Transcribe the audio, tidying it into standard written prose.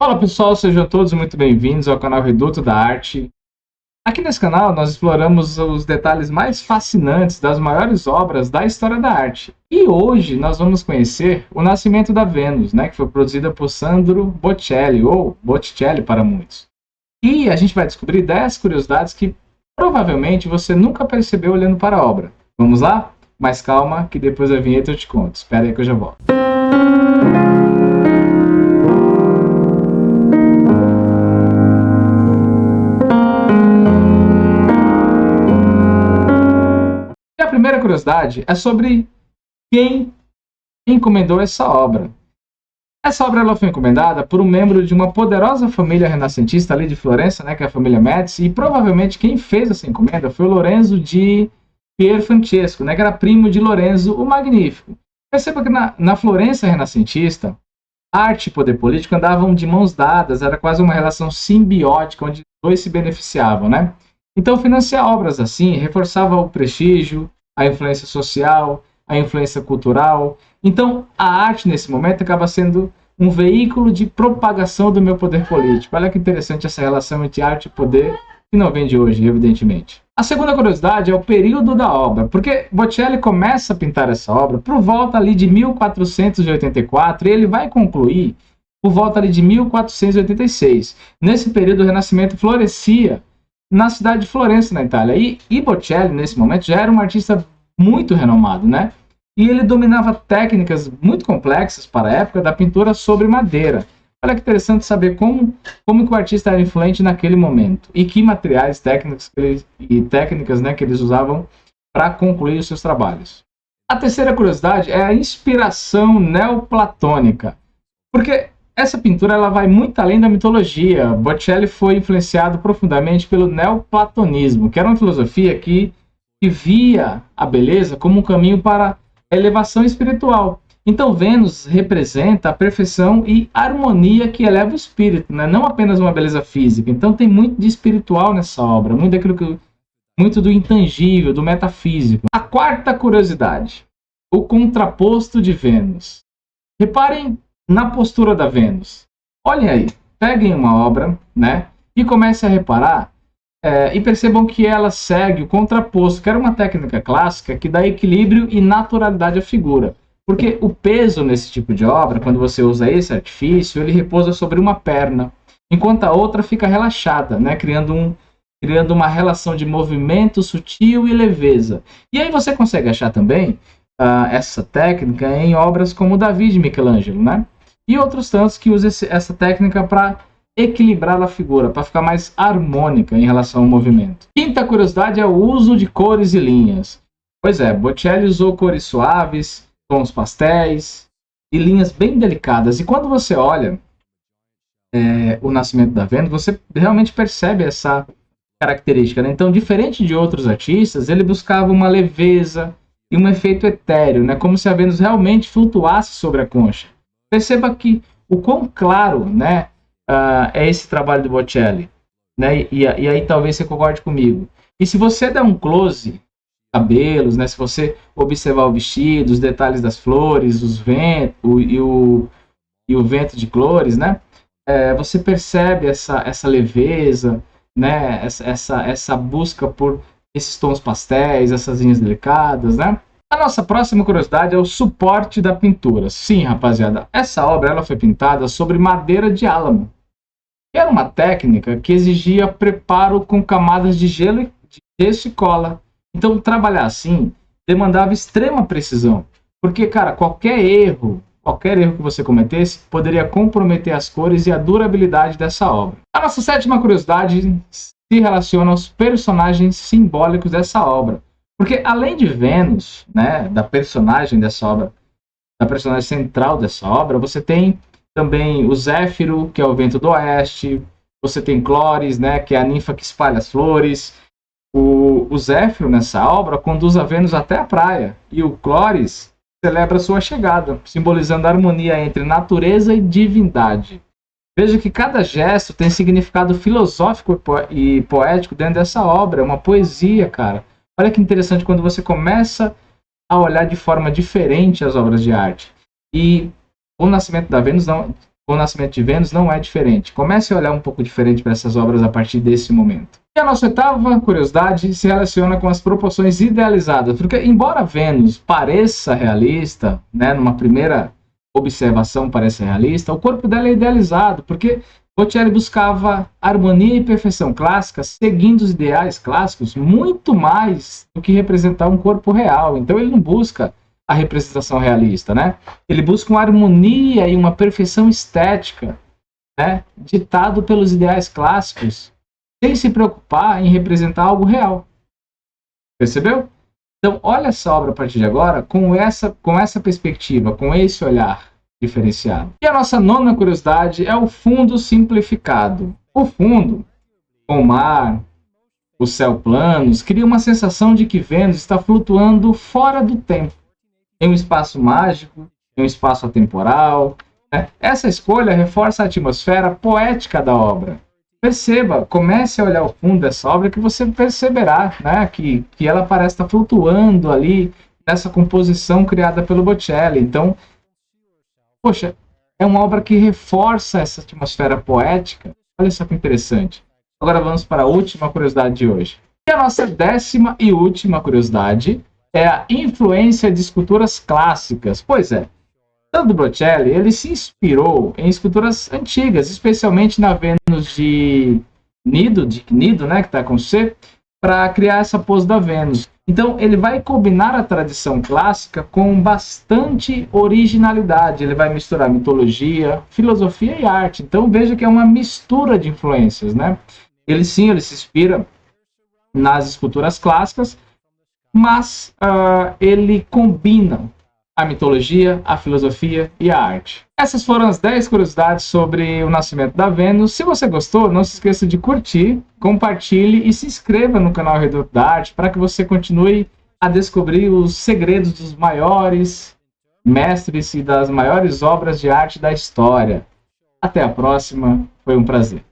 Fala pessoal, sejam todos muito bem-vindos ao canal Reduto da Arte. Aqui nesse canal nós exploramos os detalhes mais fascinantes das maiores obras da história da arte. E hoje nós vamos conhecer O Nascimento da Vênus, que foi produzida por Sandro Botticelli, ou Botticelli para muitos. E a gente vai descobrir 10 curiosidades que provavelmente você nunca percebeu olhando para a obra. Vamos lá? Mas calma, que depois da vinheta eu te conto. Espera aí que eu já volto. A primeira curiosidade é sobre quem encomendou essa obra. Essa obra ela foi encomendada por um membro de uma poderosa família renascentista ali de Florença, que é a família Médici, e provavelmente quem fez essa encomenda foi o Lorenzo di Pier Francesco, que era primo de Lorenzo o Magnífico. Perceba que na Florença renascentista, arte e poder político andavam de mãos dadas, era quase uma relação simbiótica, onde dois se beneficiavam, Então, financiar obras assim reforçava o prestígio, a influência social, a influência cultural. Então, a arte, nesse momento, acaba sendo um veículo de propagação do meu poder político. Olha que interessante essa relação entre arte e poder, que não vem de hoje, evidentemente. A segunda curiosidade é o período da obra, porque Botticelli começa a pintar essa obra por volta ali de 1484 e ele vai concluir por volta ali de 1486. Nesse período, o Renascimento florescia na cidade de Florença, na Itália. E Botticelli, nesse momento, já era um artista muito renomado, E ele dominava técnicas muito complexas para a época da pintura sobre madeira. Olha que interessante saber como que o artista era influente naquele momento e que materiais, técnicas que eles usavam para concluir os seus trabalhos. A terceira curiosidade é a inspiração neoplatônica, porque essa pintura ela vai muito além da mitologia. Botticelli foi influenciado profundamente pelo neoplatonismo, que era uma filosofia que via a beleza como um caminho para a elevação espiritual. Então, Vênus representa a perfeição e harmonia que eleva o espírito, não apenas uma beleza física. Então, tem muito de espiritual nessa obra, muito do intangível, do metafísico. A quarta curiosidade, o contraposto de Vênus. Reparem na postura da Vênus. Olhem aí, peguem uma obra, e comecem a reparar e percebam que ela segue o contraposto, que era uma técnica clássica que dá equilíbrio e naturalidade à figura. Porque o peso nesse tipo de obra, quando você usa esse artifício, ele repousa sobre uma perna, enquanto a outra fica relaxada, criando uma relação de movimento sutil e leveza. E aí você consegue achar também essa técnica em obras como Davi de Michelangelo, E outros tantos que usam essa técnica para equilibrar a figura, para ficar mais harmônica em relação ao movimento. Quinta curiosidade é o uso de cores e linhas. Pois é, Botticelli usou cores suaves, tons pastéis e linhas bem delicadas. E quando você olha O Nascimento da Vênus, você realmente percebe essa característica. Então, diferente de outros artistas, ele buscava uma leveza e um efeito etéreo, como se a Vênus realmente flutuasse sobre a concha. Perceba que o quão claro é esse trabalho do Botticelli. E aí talvez você concorde comigo. E se você der um close cabelos, se você observar o vestido, os detalhes das flores, os ventos e o vento de cores, você percebe essa leveza, essa busca por esses tons pastéis, essas linhas delicadas, A nossa próxima curiosidade é o suporte da pintura. Sim, rapaziada, essa obra ela foi pintada sobre madeira de álamo. Era uma técnica que exigia preparo com camadas de gelo, de gesso e cola. Então, trabalhar assim demandava extrema precisão, porque, qualquer erro que você cometesse poderia comprometer as cores e a durabilidade dessa obra. A nossa sétima curiosidade se relaciona aos personagens simbólicos dessa obra, porque além de Vênus, da personagem dessa obra, da personagem central dessa obra, você tem também o Zéfiro, que é o vento do oeste, você tem Clóris, que é a ninfa que espalha as flores. O Zéfiro, nessa obra, conduz a Vênus até a praia, e o Clóris celebra sua chegada, simbolizando a harmonia entre natureza e divindade. Veja que cada gesto tem significado filosófico e poético dentro dessa obra, é uma poesia, cara. Olha que interessante quando você começa a olhar de forma diferente as obras de arte. E O Nascimento da Vênus com o nascimento de Vênus não é diferente. Comece a olhar um pouco diferente para essas obras a partir desse momento. E a nossa oitava curiosidade se relaciona com as proporções idealizadas, porque embora Vênus pareça realista, né, numa primeira observação parece realista, o corpo dela é idealizado, porque Botticelli buscava harmonia e perfeição clássica, seguindo os ideais clássicos, muito mais do que representar um corpo real. Então ele não busca a representação realista, né? Ele busca uma harmonia e uma perfeição estética, né, ditado pelos ideais clássicos, sem se preocupar em representar algo real. Percebeu? Então, olha essa obra a partir de agora com essa perspectiva, com esse olhar diferenciado. E a nossa nona curiosidade é o fundo simplificado. O fundo, com o mar, o céu planos, cria uma sensação de que Vênus está flutuando fora do tempo, em um espaço mágico, em um espaço atemporal. Né? Essa escolha reforça a atmosfera poética da obra. Perceba, comece a olhar o fundo dessa obra que você perceberá, né, que ela parece estar flutuando ali nessa composição criada pelo Botticelli. Então, poxa, é uma obra que reforça essa atmosfera poética. Olha só que interessante. Agora vamos para a última curiosidade de hoje. E a nossa 10ª e última curiosidade é a influência de esculturas clássicas. Pois é, tanto Botticelli, ele se inspirou em esculturas antigas, especialmente na Vênus de Cnido, né, que está com C, para criar essa pose da Vênus. Então, ele vai combinar a tradição clássica com bastante originalidade. Ele vai misturar mitologia, filosofia e arte. Então, veja que é uma mistura de influências, né? Ele se inspira nas esculturas clássicas, mas ele combina a mitologia, a filosofia e a arte. Essas foram as 10 curiosidades sobre o nascimento da Vênus. Se você gostou, não se esqueça de curtir, compartilhe e se inscreva no canal Reduto da Arte para que você continue a descobrir os segredos dos maiores mestres e das maiores obras de arte da história. Até a próxima, foi um prazer.